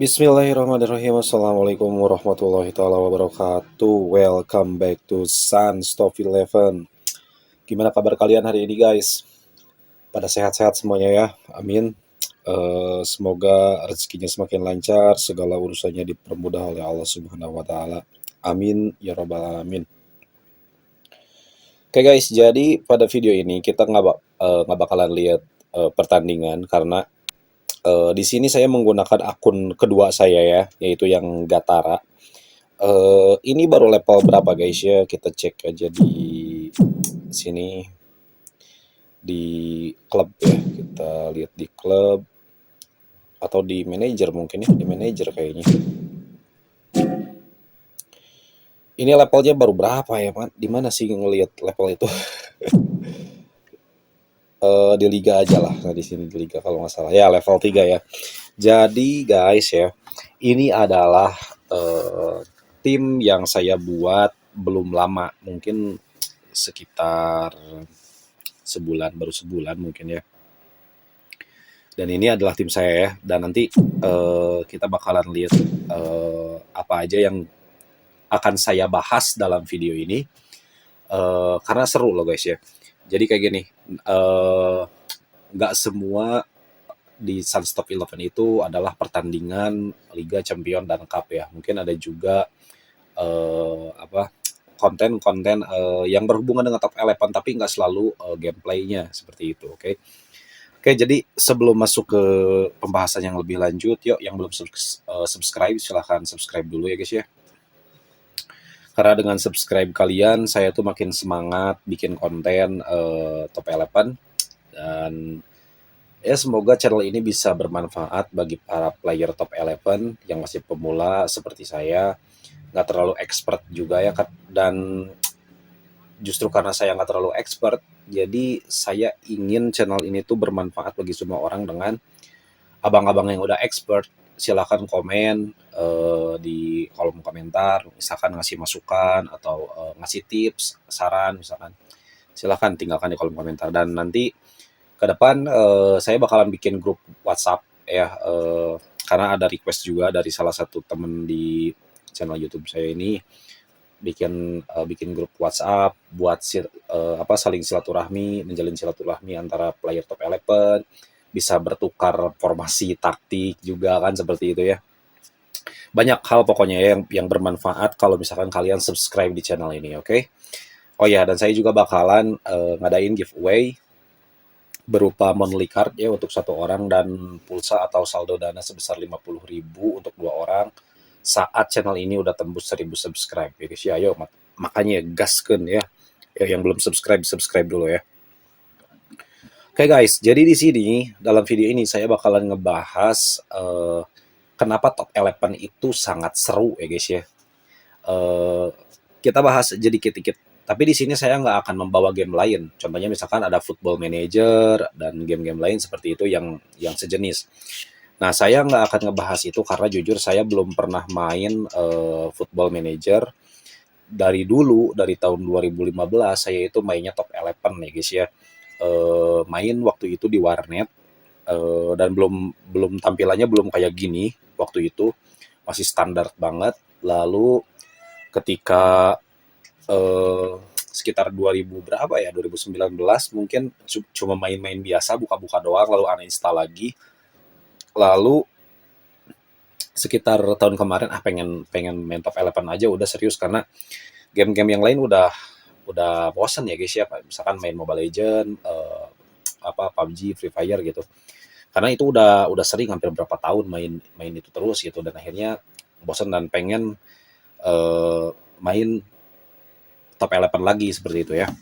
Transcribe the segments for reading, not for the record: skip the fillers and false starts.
Bismillahirrahmanirrahim. Assalamualaikum warahmatullahi taala wabarakatuh. Welcome back to Sunstop 11. Gimana kabar kalian hari ini, guys? Pada sehat-sehat semuanya ya. Amin. Semoga rezekinya semakin lancar, segala urusannya dipermudah oleh Allah Subhanahu wa taala. Amin ya rabbal alamin. Oke guys, jadi pada video ini kita nggak bakalan lihat pertandingan karena di sini saya menggunakan akun kedua saya ya, yaitu yang Gatara. Ini baru level berapa guys ya? Kita cek aja di sini di klub ya. Kita lihat di klub atau di manajer mungkin ya, di manajer kayaknya. Ini levelnya baru berapa ya, Pak? Di mana sih ngelihat level itu? Di liga aja lah. Nah, di sini di liga kalau nggak salah. Ya, level 3 ya. Jadi guys ya, ini adalah tim yang saya buat belum lama, mungkin sekitar baru sebulan mungkin ya. Dan ini adalah tim saya ya. Dan nanti kita bakalan lihat apa aja yang akan saya bahas dalam video ini. Karena seru loh guys ya. Jadi kayak gini, nggak semua di Sunstop 11 itu adalah pertandingan Liga Champion dan Cup ya. Mungkin ada juga konten-konten yang berhubungan dengan Top 11 tapi nggak selalu gameplaynya seperti itu. Oke. Oke, jadi sebelum masuk ke pembahasan yang lebih lanjut, yuk yang belum subscribe silahkan subscribe dulu ya guys ya. Karena dengan subscribe kalian, saya tuh makin semangat bikin konten Top 11 dan ya semoga channel ini bisa bermanfaat bagi para player Top 11 yang masih pemula seperti saya, nggak terlalu expert juga ya, dan justru karena saya nggak terlalu expert, jadi saya ingin channel ini tuh bermanfaat bagi semua orang. Dengan abang-abang yang udah expert, silahkan komen di kolom komentar, misalkan ngasih masukan atau ngasih tips, saran misalkan. Silahkan tinggalkan di kolom komentar. Dan nanti ke depan saya bakalan bikin grup WhatsApp ya, karena ada request juga dari salah satu temen di channel YouTube saya ini, bikin grup WhatsApp buat saling silaturahmi, menjalin silaturahmi antara player Top 11, bisa bertukar formasi taktik juga kan, seperti itu ya. Banyak hal pokoknya ya yang bermanfaat kalau misalkan kalian subscribe di channel ini, oke? Oh ya, dan saya juga bakalan ngadain giveaway berupa monthly card ya untuk satu orang, dan pulsa atau saldo dana sebesar 50.000 untuk 2 orang saat channel ini udah tembus 1000 subscribe ya guys ya. Ayo makanya gaskeun ya. Ya, yang belum subscribe dulu ya. Oke guys, jadi di sini dalam video ini saya bakalan ngebahas kenapa Top 11 itu sangat seru ya guys ya. Kita bahas aja dikit-dikit. Tapi di sini saya nggak akan membawa game lain. Contohnya misalkan ada Football Manager dan game-game lain seperti itu yang sejenis. Nah, saya nggak akan ngebahas itu karena jujur saya belum pernah main Football Manager. Dari dulu, dari tahun 2015 saya itu mainnya Top 11 ya guys ya. Main waktu itu di warnet, dan belum tampilannya belum kayak gini waktu itu, masih standar banget. Lalu ketika sekitar 2000 berapa ya, 2019 mungkin cuma main-main biasa, buka-buka doang, lalu uninstall lagi. Lalu sekitar tahun kemarin pengen main Top 11 aja, udah serius, karena game-game yang lain udah bosan ya guys ya. Misalkan main Mobile Legend, PUBG, Free Fire gitu. Karena itu udah sering, hampir berapa tahun main itu terus gitu, dan akhirnya bosan dan pengen main Top 11 lagi seperti itu ya.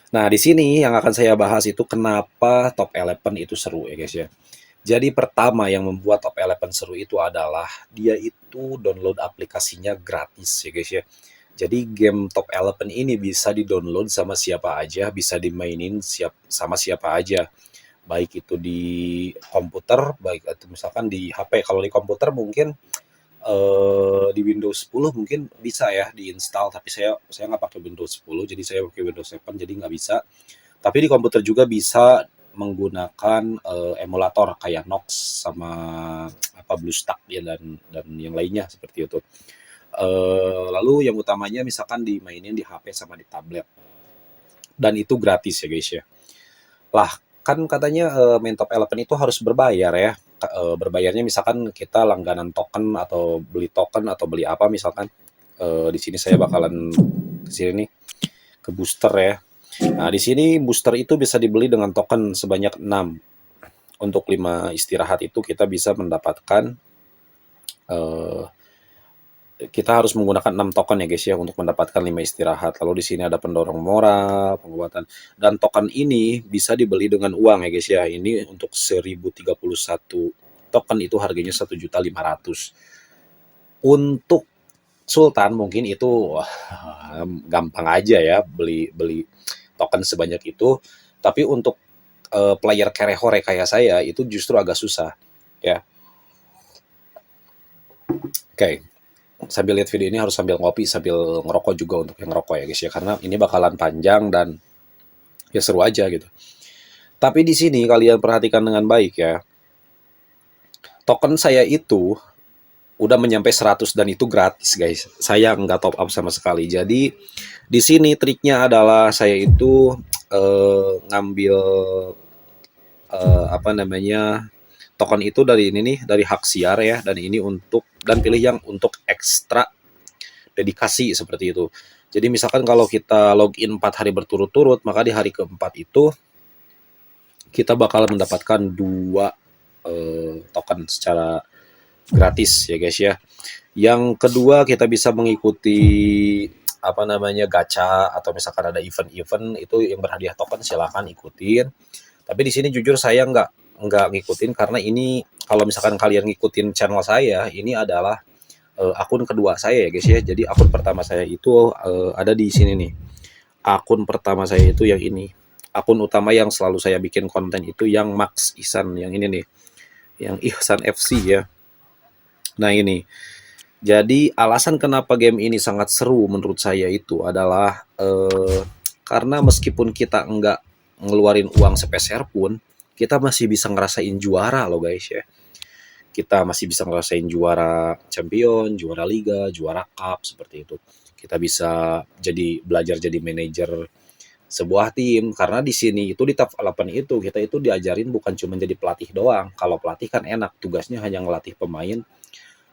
Nah, di sini yang akan saya bahas itu kenapa Top 11 itu seru ya guys ya. Jadi pertama yang membuat Top 11 seru itu adalah dia itu download aplikasinya gratis ya guys ya. Jadi game Top 11 ini bisa di-download sama siapa aja, bisa dimainin sama siapa aja. Baik itu di komputer, baik itu misalkan di HP. Kalau di komputer mungkin di Windows 10 mungkin bisa ya diinstal, tapi saya nggak pakai Windows 10, jadi saya pakai Windows 7, jadi nggak bisa. Tapi di komputer juga bisa menggunakan emulator kayak Nox sama apa BlueStack ya dan yang lainnya seperti itu. Lalu yang utamanya misalkan dimainin di HP sama di tablet dan itu gratis ya guys ya. Lah kan katanya main Top Eleven itu harus berbayar ya. Berbayarnya misalkan kita langganan token atau beli apa misalkan. Di sini saya bakalan ke sini nih ke booster ya. Nah, di sini booster itu bisa dibeli dengan token sebanyak 6. Untuk 5 istirahat itu kita bisa mendapatkan eh, kita harus menggunakan 6 token ya guys ya untuk mendapatkan 5 istirahat. Lalu di sini ada pendorong moral, penguatan dan token ini bisa dibeli dengan uang ya guys ya. Ini untuk 1031 token itu harganya 1.500.000. Untuk Sultan mungkin itu wah, gampang aja ya beli beli token sebanyak itu. Tapi untuk player kere-hore kayak saya itu justru agak susah ya. Oke, sambil lihat video ini harus sambil ngopi sambil ngerokok juga untuk yang ngerokok ya guys ya karena ini bakalan panjang dan ya seru aja gitu. Tapi di sini kalian perhatikan dengan baik ya. Token saya itu udah menyampai 100 dan itu gratis guys. Saya nggak top up sama sekali. Jadi di sini triknya adalah saya itu ngambil apa namanya token itu dari ini nih dari Haksiar ya dan ini untuk dan pilih yang untuk ekstra dedikasi seperti itu. Jadi misalkan kalau kita login 4 hari berturut-turut maka di hari keempat itu kita bakal mendapatkan 2 token secara gratis ya guys ya. Yang kedua kita bisa mengikuti apa namanya gacha atau misalkan ada event-event itu yang berhadiah token silahkan ikutin. Tapi di sini jujur saya nggak ngikutin karena ini kalau misalkan kalian ngikutin channel saya ini adalah akun kedua saya ya guys ya. Jadi akun pertama saya itu ada di sini nih. Akun pertama saya itu yang ini. Akun utama yang selalu saya bikin konten itu yang Max Ihsan yang ini nih. Yang Ihsan FC ya. Nah ini. Jadi alasan kenapa game ini sangat seru menurut saya itu adalah karena meskipun kita nggak ngeluarin uang sepeser pun, kita masih bisa ngerasain juara loh guys ya. Kita masih bisa ngerasain juara champion, juara liga, juara cup seperti itu. Kita bisa belajar jadi manajer sebuah tim karena di sini itu di Top 8 itu kita itu diajarin bukan cuma jadi pelatih doang. Kalau pelatih kan enak, tugasnya hanya ngelatih pemain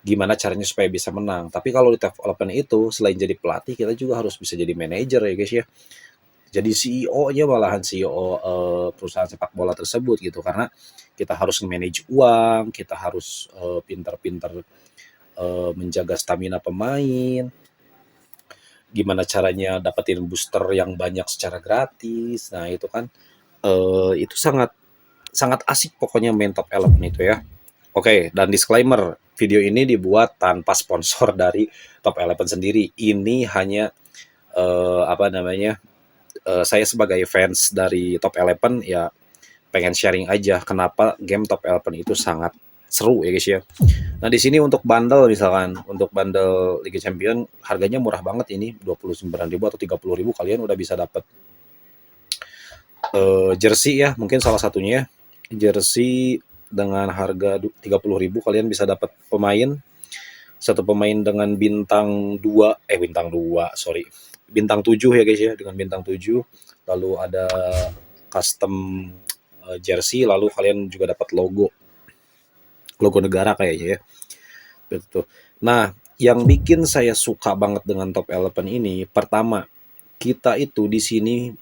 gimana caranya supaya bisa menang. Tapi kalau di Top 8 itu selain jadi pelatih kita juga harus bisa jadi manajer ya guys ya. Jadi CEO-nya malahan CEO perusahaan sepak bola tersebut gitu karena kita harus manage uang, kita harus pintar-pintar menjaga stamina pemain, gimana caranya dapetin booster yang banyak secara gratis. Nah, itu kan itu sangat sangat asik pokoknya main Top 11 itu ya. Oke, dan disclaimer, video ini dibuat tanpa sponsor dari Top 11 sendiri. Ini hanya apa namanya? Saya sebagai fans dari Top 11 ya pengen sharing aja kenapa game Top 11 itu sangat seru ya guys ya. Nah, di sini untuk bundle misalkan, untuk bundle Liga Champion harganya murah banget ini 29.000 atau 30.000 kalian udah bisa dapat jersey ya, mungkin salah satunya jersey dengan harga 30.000 kalian bisa dapat satu pemain dengan bintang 7 ya guys ya, dengan bintang 7 lalu ada custom jersey, lalu kalian juga dapat logo negara kayaknya ya. Betul. Nah, yang bikin saya suka banget dengan Top 11 ini, pertama, kita itu di sini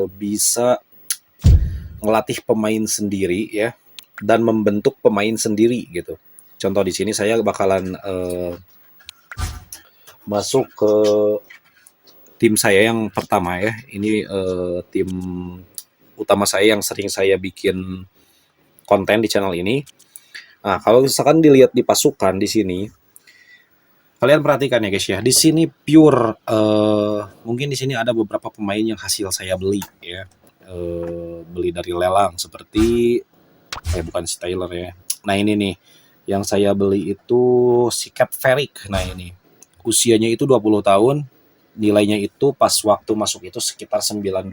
bisa ngelatih pemain sendiri ya dan membentuk pemain sendiri gitu. Contoh di sini saya bakalan masuk ke tim saya yang pertama ya. Ini tim utama saya yang sering saya bikin konten di channel ini. Nah, kalau misalkan dilihat di pasukan di sini, kalian perhatikan ya guys ya. Di sini pure mungkin di sini ada beberapa pemain yang hasil saya beli ya. Beli dari lelang seperti bukan si Taylor ya. Nah, ini nih yang saya beli itu si Cat Ferrick. Nah, ini usianya itu 20 tahun, nilainya itu pas waktu masuk itu sekitar 92.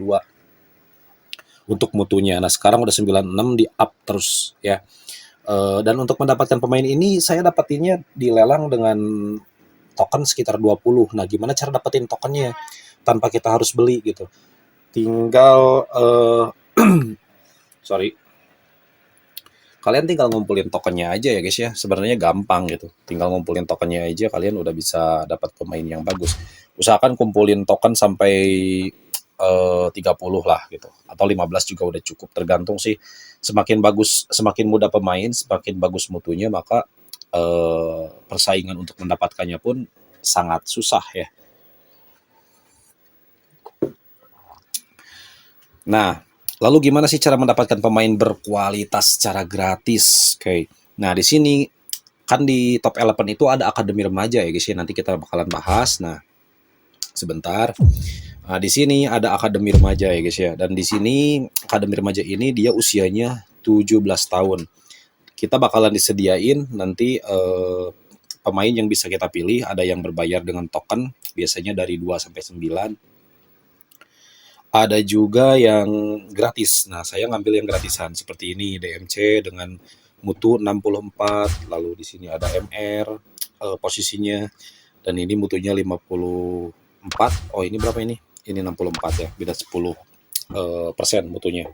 untuk mutunya. Nah, sekarang udah 96 di up terus ya. Dan untuk mendapatkan pemain ini saya dapatinnya di lelang dengan token sekitar 20. Nah, gimana cara dapetin tokennya tanpa kita harus beli gitu? Tinggal sorry. Kalian tinggal ngumpulin tokennya aja ya guys ya. Sebenarnya gampang gitu. Tinggal ngumpulin tokennya aja kalian udah bisa dapat pemain yang bagus. Usahakan kumpulin token sampai 30 lah gitu. Atau 15 juga udah cukup, tergantung sih. Semakin bagus, semakin mudah pemain, semakin bagus mutunya, maka persaingan untuk mendapatkannya pun sangat susah ya. Nah, lalu gimana sih cara mendapatkan pemain berkualitas secara gratis? Oke. Nah, di sini kan di Top 11 itu ada akademi remaja ya guys ya. Nanti kita bakalan bahas. Nah, sebentar. Nah, di sini ada akademi remaja ya guys ya. Dan di sini akademi remaja ini dia usianya 17 tahun. Kita bakalan disediain nanti pemain yang bisa kita pilih, ada yang berbayar dengan token, biasanya dari 2 sampai 9. Ada juga yang gratis. Nah, saya ngambil yang gratisan seperti ini, DMC dengan mutu 64, lalu di sini ada MR posisinya, dan ini mutunya 54. Oh, ini berapa ini? Ini 64 ya, beda 10 persen mutunya.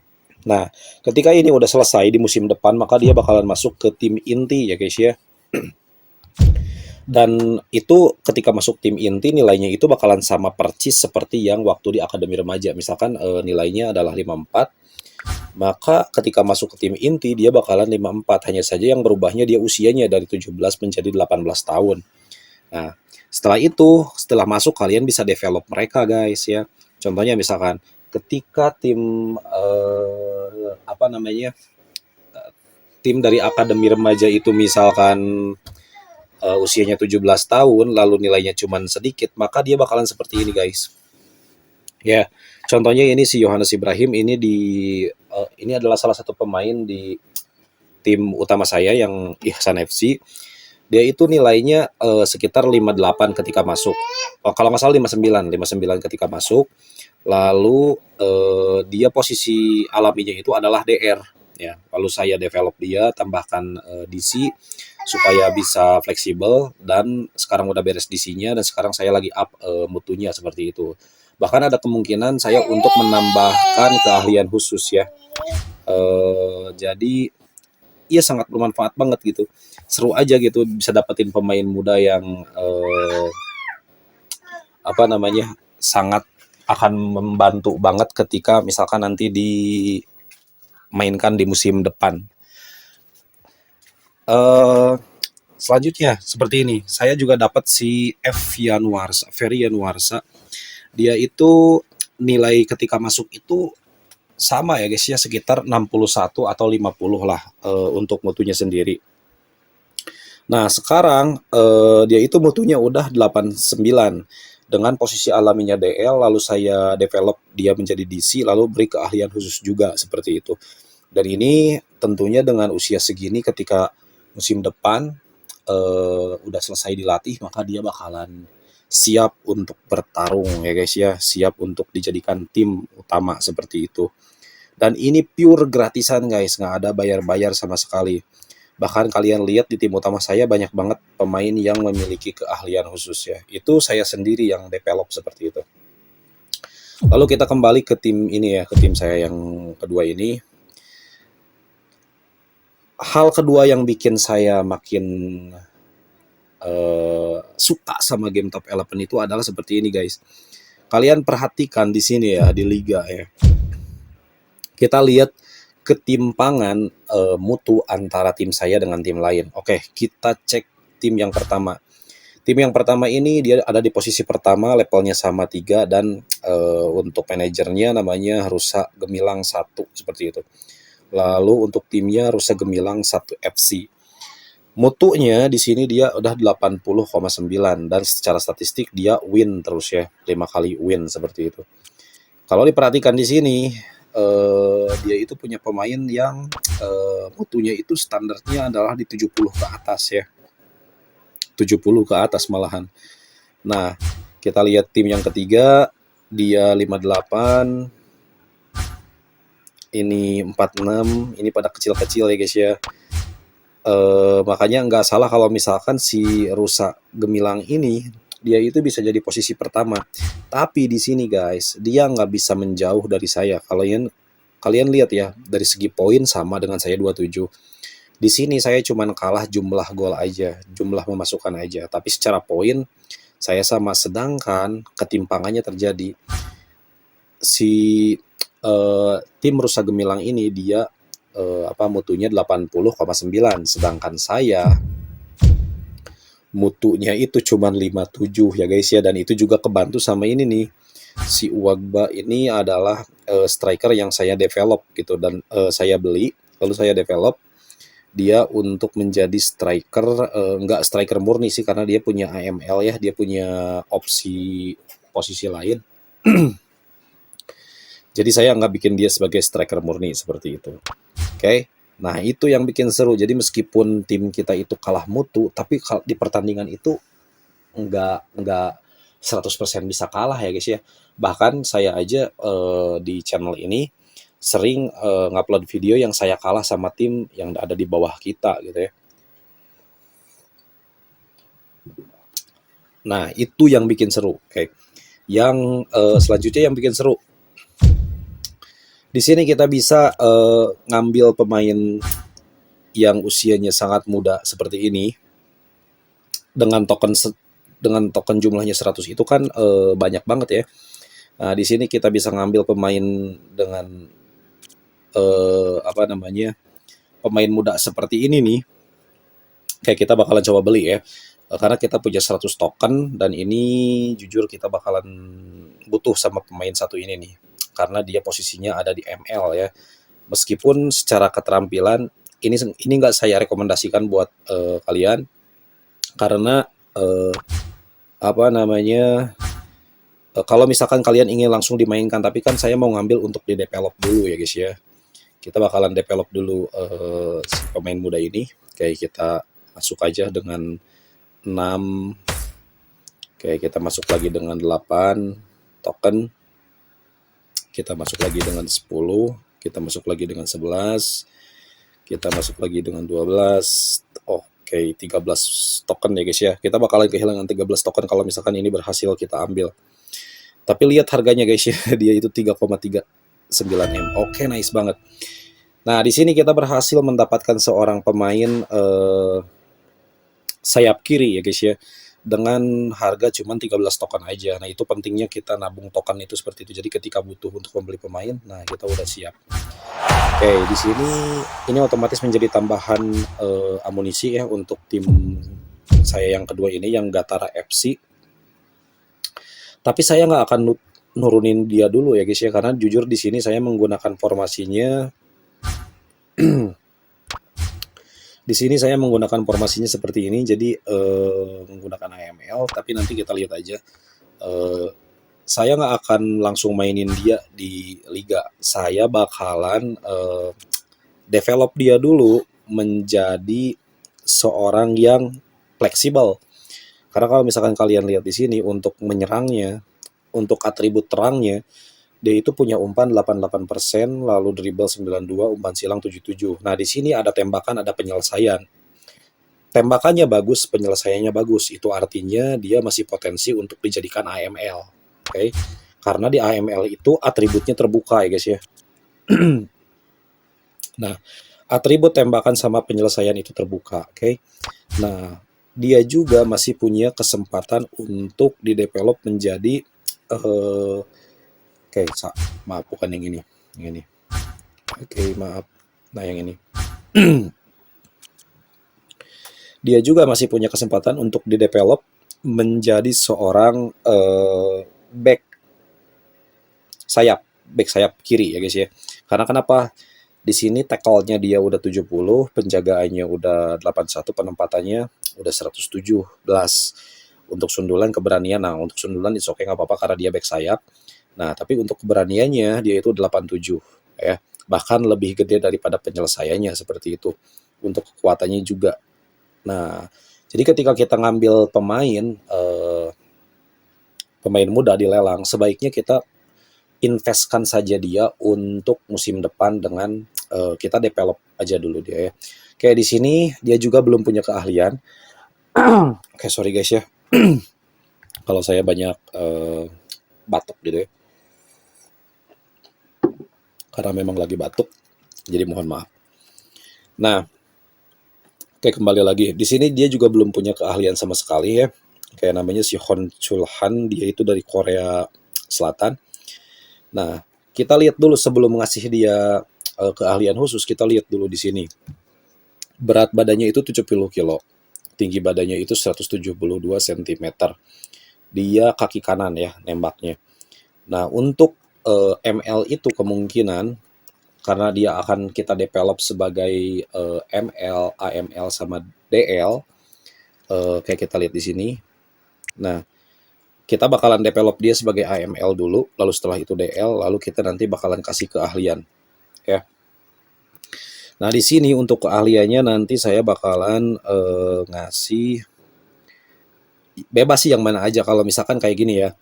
Nah, ketika ini udah selesai di musim depan, maka dia bakalan masuk ke tim inti ya guys ya. Dan itu ketika masuk tim inti nilainya itu bakalan sama persis seperti yang waktu di akademi remaja. Misalkan nilainya adalah 54, maka ketika masuk ke tim inti dia bakalan 54. Hanya saja yang berubahnya dia usianya dari 17 menjadi 18 tahun. Nah, setelah itu, setelah masuk kalian bisa develop mereka guys ya. Contohnya misalkan ketika tim tim dari akademi remaja itu misalkan usianya 17 tahun lalu nilainya cuman sedikit, maka dia bakalan seperti ini guys. Ya, contohnya ini si Yohanes Ibrahim ini adalah salah satu pemain di tim utama saya yang Ihsan FC. Dia itu nilainya sekitar 58 ketika masuk. Kalau nggak salah 59 ketika masuk. Lalu dia posisi alaminya itu adalah DR ya. Lalu saya develop dia, tambahkan DC supaya bisa fleksibel, dan sekarang udah beres DC-nya dan sekarang saya lagi up mutunya seperti itu. Bahkan ada kemungkinan saya untuk menambahkan keahlian khusus ya. Jadi iya sangat bermanfaat banget gitu. Seru aja gitu bisa dapetin pemain muda yang sangat akan membantu banget ketika misalkan nanti dimainkan di musim depan. Selanjutnya seperti ini, saya juga dapat si Ferry Yanuarsa. Dia itu nilai ketika masuk itu sama ya guys ya, sekitar 61 atau 50 lah untuk mutunya sendiri. Nah, sekarang dia itu mutunya udah 89 dengan posisi alaminya DL, lalu saya develop dia menjadi DC, lalu beri keahlian khusus juga seperti itu. Dan ini tentunya dengan usia segini ketika musim depan udah selesai dilatih, maka dia bakalan siap untuk bertarung ya guys ya, siap untuk dijadikan tim utama seperti itu. Dan ini pure gratisan guys, nggak ada bayar-bayar sama sekali. Bahkan kalian lihat di tim utama saya banyak banget pemain yang memiliki keahlian khusus ya. Itu saya sendiri yang develop seperti itu. Lalu kita kembali ke tim ini ya, ke tim saya yang kedua ini. Hal kedua yang bikin saya makin suka sama game Top 11 itu adalah seperti ini guys. Kalian perhatikan di sini ya, di liga ya. Kita lihat ketimpangan mutu antara tim saya dengan tim lain. Oke, kita cek tim yang pertama. Tim yang pertama ini dia ada di posisi pertama, levelnya sama 3, dan untuk manajernya namanya Rusa Gemilang 1 seperti itu. Lalu untuk timnya Rusa Gemilang 1 FC. Mutunya di sini dia udah 80,9 dan secara statistik dia win terus ya, 5 kali win seperti itu. Kalau diperhatikan di sini dia itu punya pemain yang mutunya itu standarnya adalah di 70 ke atas ya. 70 ke atas malahan. Nah, kita lihat tim yang ketiga, dia 58. ini 46, ini pada kecil-kecil ya guys ya. Makanya nggak salah kalau misalkan si rusa gemilang ini dia itu bisa jadi posisi pertama. Tapi di sini guys, dia nggak bisa menjauh dari saya. Kalian kalian lihat ya, dari segi poin sama dengan saya 27. Di sini saya cuman kalah jumlah gol aja, jumlah memasukkan aja. Tapi secara poin saya sama, sedangkan ketimpangannya terjadi. Si tim rusa gemilang ini dia mutunya 80,9, sedangkan saya mutunya itu cuma 57 ya guys ya, dan itu juga kebantu sama ini nih, si Uwagba ini adalah striker yang saya develop gitu, dan saya beli lalu saya develop dia untuk menjadi striker, nggak striker murni sih karena dia punya AML ya, dia punya opsi posisi lain. Jadi saya nggak bikin dia sebagai striker murni seperti itu. Oke. Nah, itu yang bikin seru. Jadi meskipun tim kita itu kalah mutu, tapi di pertandingan itu nggak 100% bisa kalah ya guys ya. Bahkan saya aja di channel ini sering ngupload video yang saya kalah sama tim yang ada di bawah kita gitu ya. Nah, itu yang bikin seru. Oke. Yang selanjutnya yang bikin seru, di sini kita bisa ngambil pemain yang usianya sangat muda seperti ini dengan token jumlahnya 100 itu kan banyak banget ya. Nah, di sini kita bisa ngambil pemain dengan pemain muda seperti ini nih. Kayak kita bakalan coba beli ya. Karena kita punya 100 token dan ini jujur kita bakalan butuh sama pemain satu ini nih. Karena dia posisinya ada di ML ya. Meskipun secara keterampilan ini nggak saya rekomendasikan buat kalian karena kalau misalkan kalian ingin langsung dimainkan, tapi kan saya mau ngambil untuk di develop dulu ya guys ya. Kita bakalan develop dulu si pemain muda ini. Kayak kita masuk aja dengan 6. Kayak kita masuk lagi dengan 8 token. Kita masuk lagi dengan 10. Kita masuk lagi dengan 11. Kita masuk lagi dengan 12. Oke, 13 token ya guys ya. Kita bakalan kehilangan 13 token kalau misalkan ini berhasil kita ambil. Tapi lihat harganya guys ya, dia itu 3,39 M. Oke, nice banget. Nah, di sini kita berhasil mendapatkan seorang pemain sayap kiri ya guys ya, dengan harga cuma 13 token aja. Nah, itu pentingnya kita nabung token itu seperti itu. Jadi ketika butuh untuk membeli pemain, nah kita udah siap. Oke, di sini ini otomatis menjadi tambahan amunisi ya untuk tim saya yang kedua ini yang Gatara FC. Tapi saya nggak akan nurunin dia dulu ya guys ya, karena jujur di sini saya menggunakan formasinya di sini saya menggunakan formasinya seperti ini, jadi menggunakan AML, tapi nanti kita lihat aja. Saya nggak akan langsung mainin dia di liga. Saya bakalan develop dia dulu menjadi seorang yang fleksibel. Karena kalau misalkan kalian lihat di sini untuk menyerangnya, untuk atribut terangnya, dia itu punya umpan 88%, lalu dribble 92, umpan silang 77. Nah, di sini ada tembakan, ada penyelesaian. Tembakannya bagus, penyelesaiannya bagus. Itu artinya dia masih potensi untuk dijadikan AML. Oke. Karena di AML itu atributnya terbuka ya guys ya. Nah, atribut tembakan sama penyelesaian itu terbuka, oke. Nah, dia juga masih punya kesempatan untuk didevelop menjadi maaf, bukan yang ini. Oke, maaf. Nah, yang ini. Dia juga masih punya kesempatan untuk didevelop menjadi seorang back sayap kiri ya guys ya. Karena kenapa? Di sini tackle-nya dia udah 70, penjagaannya udah 81, penempatannya udah 117. Untuk sundulan keberanian, nah untuk sundulan it's okay, nggak apa-apa karena dia back sayap. Nah, tapi untuk keberaniannya dia itu 87 ya. Bahkan lebih gede daripada penyelesaiannya seperti itu. Untuk kekuatannya juga. Nah, jadi ketika kita ngambil pemain muda di lelang, sebaiknya kita investkan saja dia untuk musim depan dengan kita develop aja dulu dia ya. Kayak di sini dia juga belum punya keahlian. Oke, sorry guys ya. Kalau saya banyak batuk gitu ya. Karena memang lagi batuk, jadi mohon maaf. Nah, oke kembali lagi. Di sini dia juga belum punya keahlian sama sekali ya. Kayak namanya si Hon Chul Han, dia itu dari Korea Selatan. Nah, kita lihat dulu sebelum ngasih dia keahlian khusus, kita lihat dulu di sini. Berat badannya itu 70 kilo. Tinggi badannya itu 172 cm. Dia kaki kanan ya nembaknya. Nah, untuk ML itu kemungkinan karena dia akan kita develop sebagai ML, AML sama DL, kayak kita lihat di sini. Nah, kita bakalan develop dia sebagai AML dulu, lalu setelah itu DL, lalu kita nanti bakalan kasih keahlian, ya. Nah, di sini untuk keahliannya nanti saya bakalan ngasih bebas sih yang mana aja. Kalau misalkan kayak gini ya,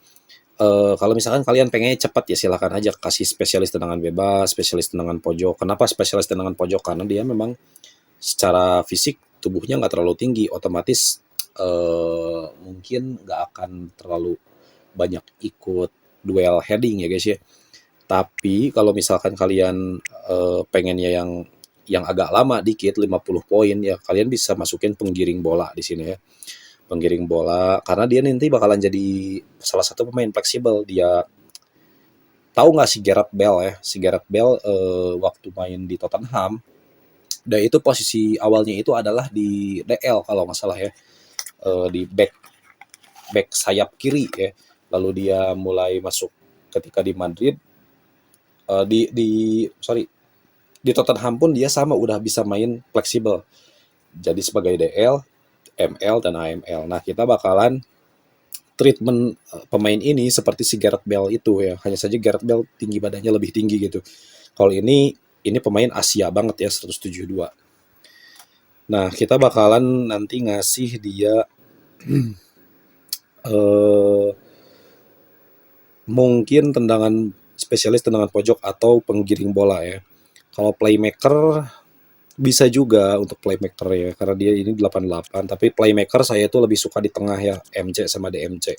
kalau misalkan kalian pengennya cepat ya silakan aja kasih spesialis tendangan bebas, spesialis tendangan pojok. Kenapa spesialis tendangan pojok? Karena dia memang secara fisik tubuhnya nggak terlalu tinggi, otomatis mungkin nggak akan terlalu banyak ikut duel heading ya guys ya. Tapi kalau misalkan kalian pengennya yang agak lama dikit 50 poin ya kalian bisa masukin penggiring bola di sini ya. Penggiring bola karena dia nanti bakalan jadi salah satu pemain fleksibel. Dia tahu nggak si Gareth Bale ya? Si Gareth Bale waktu main di Tottenham, dan itu posisi awalnya itu adalah di DL kalau nggak salah ya, di back sayap kiri ya. Lalu dia mulai masuk ketika di Madrid, di Tottenham pun dia sama udah bisa main fleksibel. Jadi sebagai DL, ML dan AML. Nah kita bakalan treatment pemain ini seperti si Gareth Bale itu ya. Hanya saja Gareth Bale tinggi badannya lebih tinggi gitu. Kalau ini pemain Asia banget ya 172. Nah kita bakalan nanti ngasih dia mungkin spesialis tendangan pojok atau penggiring bola ya. Kalau playmaker bisa juga untuk playmaker ya karena dia ini 88, tapi playmaker saya itu lebih suka di tengah ya, MC sama DMC.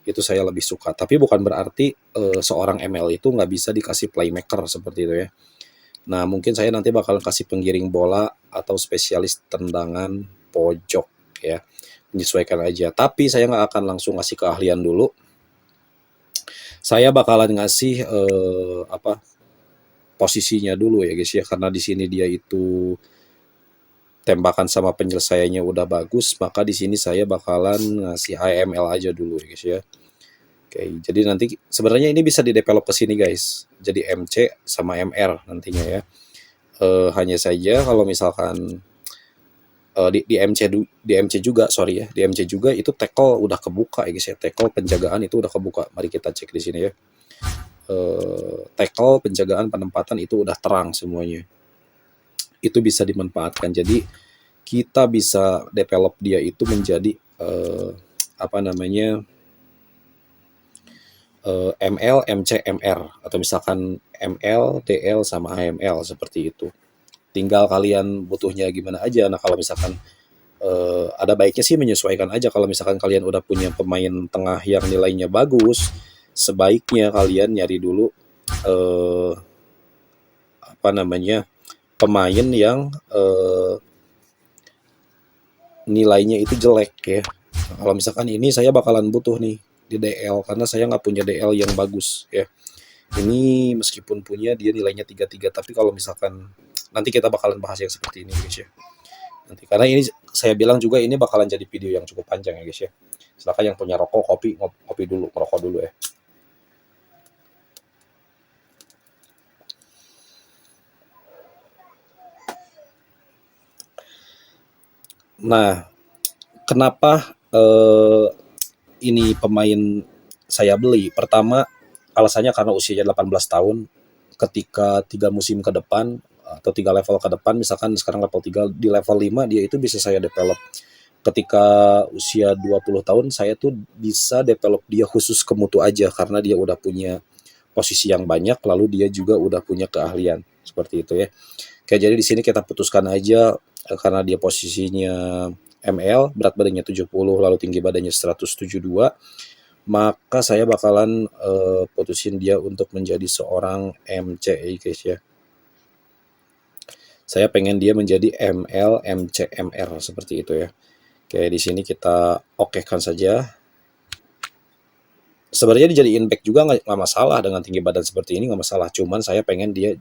Itu saya lebih suka. Tapi bukan berarti seorang ML itu nggak bisa dikasih playmaker seperti itu ya. Nah, mungkin saya nanti bakal kasih penggiring bola atau spesialis tendangan pojok ya. Menyesuaikan aja. Tapi saya nggak akan langsung ngasih keahlian dulu. Saya bakalan ngasih posisinya dulu ya guys ya, karena di sini dia itu tembakan sama penyelesaiannya udah bagus, maka di sini saya bakalan ngasih AML aja dulu ya guys ya. Oke, jadi nanti sebenarnya ini bisa di-develop ke sini guys. Jadi MC sama MR nantinya ya. Hanya saja kalau misalkan di MC juga, sorry ya, di MC juga itu tackle udah kebuka ya guys ya. Tackle penjagaan itu udah kebuka. Mari kita cek di sini ya. Tackle, penjagaan, penempatan itu udah terang semuanya. Itu bisa dimanfaatkan. Jadi kita bisa develop dia itu menjadi ML, MC, MR atau misalkan ML, DL sama AML seperti itu. Tinggal kalian butuhnya gimana aja. Nah kalau misalkan ada baiknya sih menyesuaikan aja. Kalau misalkan kalian udah punya pemain tengah yang nilainya bagus, sebaiknya kalian nyari dulu pemain yang nilainya itu jelek ya. Kalau misalkan ini saya bakalan butuh nih di DL karena saya nggak punya DL yang bagus ya. Ini meskipun punya dia nilainya 33, tapi kalau misalkan nanti kita bakalan bahas yang seperti ini guys ya. Nanti karena ini saya bilang juga ini bakalan jadi video yang cukup panjang ya guys ya. Silakan yang punya rokok, kopi dulu, merokok dulu ya. Nah, kenapa ini pemain saya beli? Pertama, alasannya karena usianya 18 tahun. Ketika 3 musim ke depan atau 3 level ke depan, misalkan sekarang level 3, di level 5 dia itu bisa saya develop. Ketika usia 20 tahun saya tuh bisa develop dia khusus ke mutu aja karena dia udah punya posisi yang banyak, lalu dia juga udah punya keahlian seperti itu ya. Oke, jadi di sini kita putuskan aja karena dia posisinya ML, berat badannya 70, lalu tinggi badannya 172, maka saya bakalan putusin dia untuk menjadi seorang MC ya guys ya. Saya pengen dia menjadi ML, MC, MR seperti itu ya. Oke, di sini kita okekan saja. Sebenarnya dijadiin back juga nggak masalah, dengan tinggi badan seperti ini nggak masalah. Cuman saya pengen dia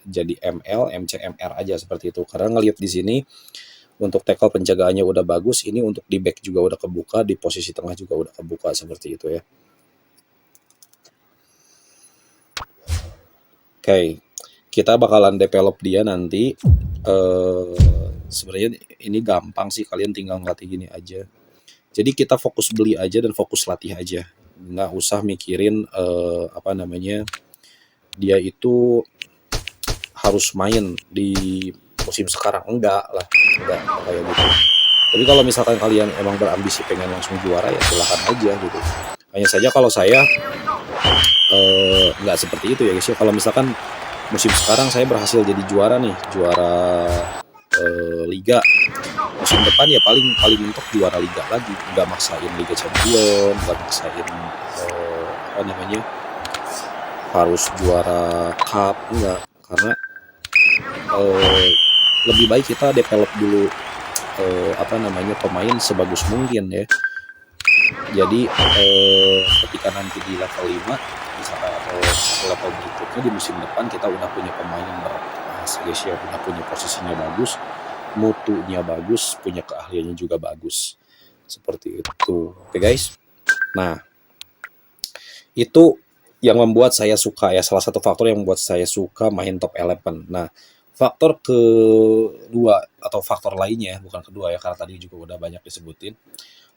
jadi ML, MC, MR aja seperti itu. Karena ngelihat di sini untuk tackle penjagaannya udah bagus, ini untuk di back juga udah kebuka, di posisi tengah juga udah kebuka seperti itu ya. Oke, kita bakalan develop dia nanti. Sebenarnya ini gampang sih, kalian tinggal ngelatih gini aja. Jadi kita fokus beli aja dan fokus latih aja, nggak usah mikirin apa namanya, dia itu harus main di musim sekarang, enggak lah, enggak kayak gitu. Tapi kalau misalkan kalian emang berambisi pengen langsung juara ya silahkan aja gitu. Hanya saja kalau saya nggak seperti itu ya guys ya. Kalau misalkan musim sekarang saya berhasil jadi juara nih, juara liga, musim depan ya paling paling mentok juara liga lagi, nggak maksain Liga Champion, nggak maksain apa namanya harus juara cup, enggak. Karena lebih baik kita develop dulu apa namanya pemain sebagus mungkin ya. Jadi ketika nanti di level 5 misalkan atau satu level berikutnya di musim depan kita udah punya pemain yang berkelas guys ya, udah punya posisinya bagus, mutunya bagus, punya keahliannya juga bagus. Seperti itu. Oke guys. Nah, itu yang membuat saya suka ya, salah satu faktor yang membuat saya suka main top 11. Nah, faktor kedua atau faktor lainnya, bukan kedua ya karena tadi juga udah banyak disebutin.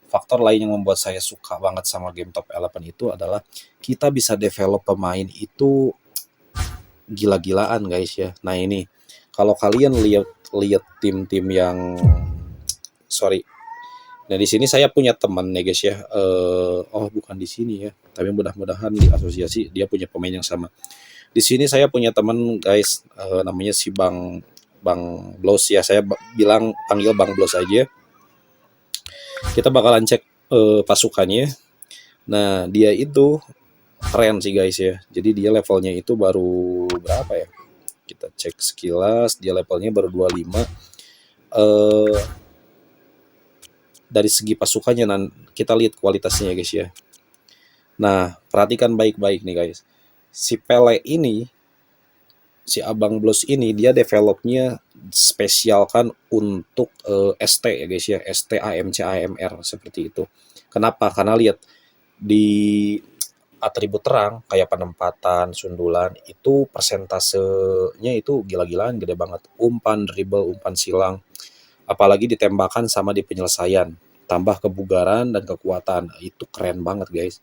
Faktor lain yang membuat saya suka banget sama game top 11 itu adalah kita bisa develop pemain itu gila-gilaan guys ya. Nah, ini kalau kalian lihat tim-tim yang sorry. Nah, di sini saya punya teman nih guys ya. Oh, bukan di sini ya. Tapi mudah-mudahan di asosiasi dia punya pemain yang sama. Di sini saya punya teman guys, namanya si Bang Blos ya. Saya bilang panggil Bang Blos aja. Kita bakalan cek pasukannya. Nah, dia itu keren sih guys ya. Jadi dia levelnya itu baru berapa ya? Kita cek sekilas, dia levelnya baru 25. Dari segi pasukannya kita lihat kualitasnya ya guys ya. Nah, perhatikan baik-baik nih guys. Si Pele ini, si Abang Blos ini dia developnya spesialkan untuk ST ya guys ya, ST AMC AMR seperti itu. Kenapa? Karena lihat di atribut terang kayak penempatan, sundulan itu persentasenya itu gila-gilaan gede banget. Umpan, dribble, umpan silang, apalagi ditembakkan sama di penyelesaian, tambah kebugaran dan kekuatan, itu keren banget guys,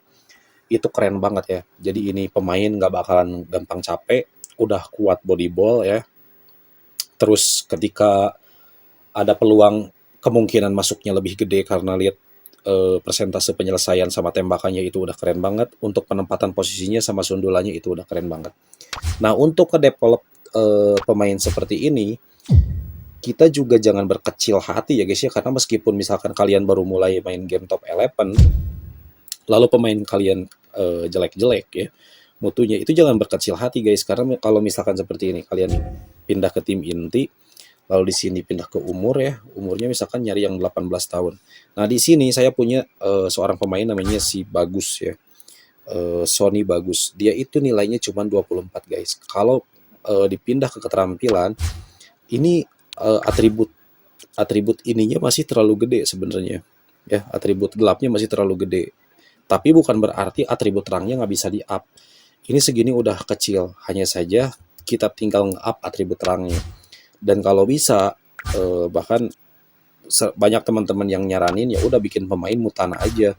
itu keren banget ya. Jadi ini pemain nggak bakalan gampang capek, udah kuat body ball ya, terus ketika ada peluang kemungkinan masuknya lebih gede karena lihat persentase penyelesaian sama tembakannya itu udah keren banget, untuk penempatan posisinya sama sundulannya itu udah keren banget. Nah, untuk ke develop pemain seperti ini kita juga jangan berkecil hati ya guys ya, karena meskipun misalkan kalian baru mulai main game top 11 lalu pemain kalian jelek-jelek ya mutunya, itu jangan berkecil hati guys, karena kalau misalkan seperti ini kalian pindah ke tim inti lalu di sini pindah ke umur ya, umurnya misalkan nyari yang 18 tahun. Nah, di sini saya punya seorang pemain namanya si Bagus ya, Sony Bagus, dia itu nilainya cuma 24 guys. Kalau dipindah ke keterampilan ini atribut ininya masih terlalu gede sebenarnya ya, atribut gelapnya masih terlalu gede, tapi bukan berarti atribut terangnya nggak bisa di up. Ini segini udah kecil, hanya saja kita tinggal nge-up atribut terangnya. Dan kalau bisa bahkan banyak teman-teman yang nyaranin ya udah bikin pemain mutana aja,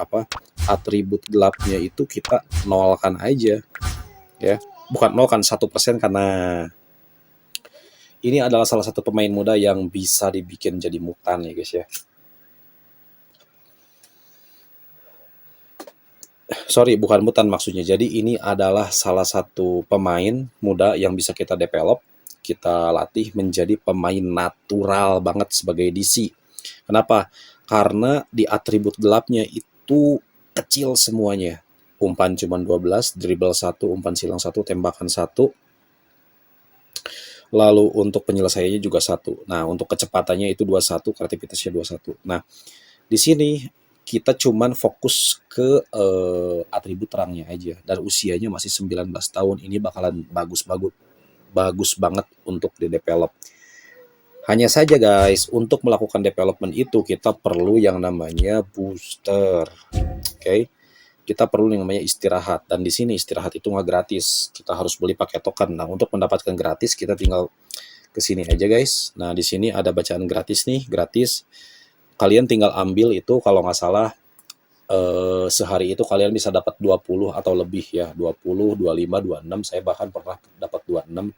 apa atribut gelapnya itu kita nolkan aja ya, bukan nolkan 1% karena ini adalah salah satu pemain muda yang bisa dibikin jadi mutan ya guys ya. sorry bukan mutan maksudnya. Jadi ini adalah salah satu pemain muda yang bisa kita develop, kita latih menjadi pemain natural banget sebagai DC. Kenapa? Karena di atribut gelapnya itu kecil semuanya. Umpan cuma 12, dribble 1, umpan silang 1, tembakan 1. Lalu untuk penyelesaiannya juga 1. Nah, untuk kecepatannya itu 21, kreativitasnya 21. Nah, di sini kita cuman fokus ke atribut terangnya aja, dan usianya masih 19 tahun. Ini bakalan bagus banget untuk di develop. Hanya saja guys, untuk melakukan development itu kita perlu yang namanya booster. Oke. Kita perlu yang namanya istirahat, dan di sini istirahat itu nggak gratis. Kita harus beli pakai token. Nah, untuk mendapatkan gratis kita tinggal ke sini aja guys. Nah, di sini ada bacaan gratis nih, gratis. Kalian tinggal ambil itu, kalau nggak salah sehari itu kalian bisa dapat 20 atau lebih ya, 20, 25, 26. Saya bahkan pernah dapat 26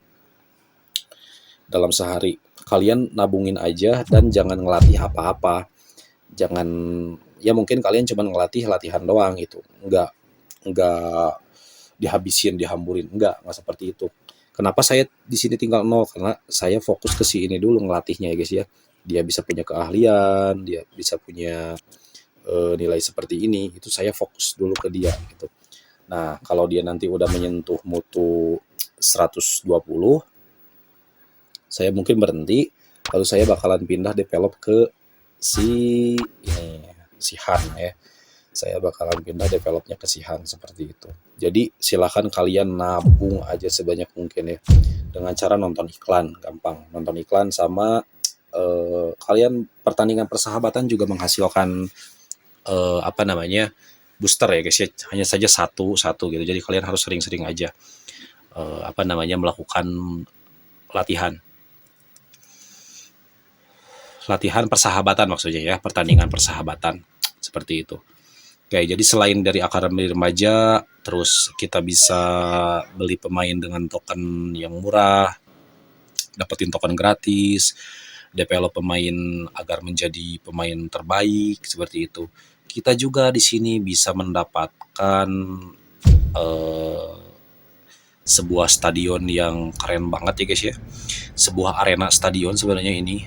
dalam sehari. Kalian nabungin aja dan jangan ngelatih apa-apa. Jangan, ya mungkin kalian cuma ngelatih latihan doang gitu. Enggak dihabisin, dihamburin. Enggak seperti itu. Kenapa saya di sini tinggal 0? Karena saya fokus ke si ini dulu ngelatihnya ya guys ya. Dia bisa punya keahlian, dia bisa punya nilai seperti ini, itu saya fokus dulu ke dia gitu. Nah, kalau dia nanti udah menyentuh mutu 120, saya mungkin berhenti, lalu saya bakalan pindah develop ke si ini, si Han ya. Saya bakalan pindah developnya ke si Han seperti itu. Jadi silahkan kalian nabung aja sebanyak mungkin ya, dengan cara nonton iklan, gampang. Nonton iklan sama kalian pertandingan persahabatan juga menghasilkan booster ya guys ya, hanya saja satu gitu. Jadi kalian harus sering-sering aja melakukan latihan persahabatan, maksudnya ya, pertandingan persahabatan seperti itu. Oke, jadi selain dari akademi remaja, terus kita bisa beli pemain dengan token yang murah, dapetin token gratis, develop pemain agar menjadi pemain terbaik seperti itu. Kita juga di sini bisa mendapatkan sebuah stadion yang keren banget ya guys ya. Sebuah arena stadion sebenarnya ini,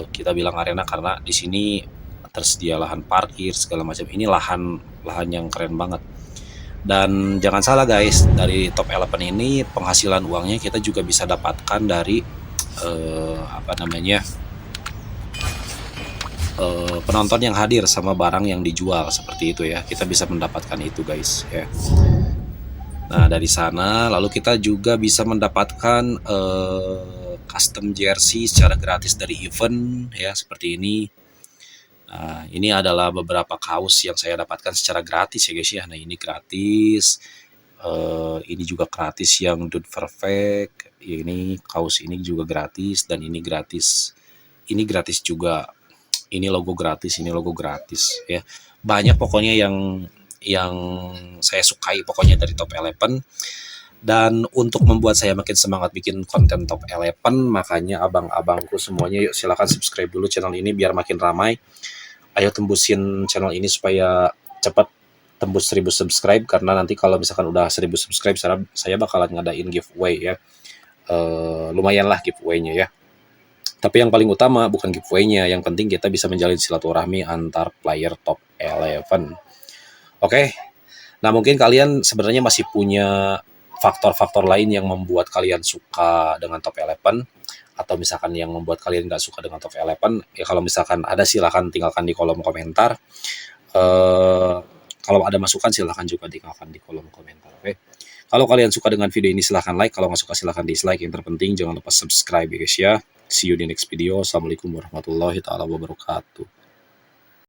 kita bilang arena karena di sini tersedia lahan parkir segala macam. Ini lahan yang keren banget. Dan jangan salah guys, dari Top Eleven ini penghasilan uangnya kita juga bisa dapatkan dari penonton yang hadir sama barang yang dijual seperti itu ya. Kita bisa mendapatkan itu guys ya. Nah, dari sana lalu kita juga bisa mendapatkan custom jersey secara gratis dari event ya, seperti ini. Nah, ini adalah beberapa kaos yang saya dapatkan secara gratis ya guys ya. Nah, ini gratis. Ini juga gratis yang Dude Perfect. Ini kaos ini juga gratis, dan ini gratis. Ini gratis juga. Ini logo gratis, ini logo gratis ya. Banyak pokoknya yang saya sukai pokoknya dari Top Eleven. Dan untuk membuat saya makin semangat bikin konten Top Eleven, makanya abang-abangku semuanya, yuk silakan subscribe dulu channel ini biar makin ramai. Ayo tembusin channel ini supaya cepat tembus 1000 subscribe, karena nanti kalau misalkan udah 1000 subscribe saya bakalan ngadain giveaway ya. Lumayan lah giveaway-nya ya. Tapi yang paling utama bukan giveaway-nya, yang penting kita bisa menjalin silaturahmi antar player Top Eleven. Oke. Nah, mungkin kalian sebenarnya masih punya faktor-faktor lain yang membuat kalian suka dengan Top Eleven, atau misalkan yang membuat kalian nggak suka dengan Top Eleven. Ya kalau misalkan ada silahkan tinggalkan di kolom komentar. Kalau ada masukan silahkan juga tinggalkan di kolom komentar. Oke. Kalau kalian suka dengan video ini silahkan like, kalau nggak suka silahkan dislike. Yang terpenting jangan lupa subscribe ya guys ya. See you di next video. Assalamualaikum warahmatullahi wabarakatuh.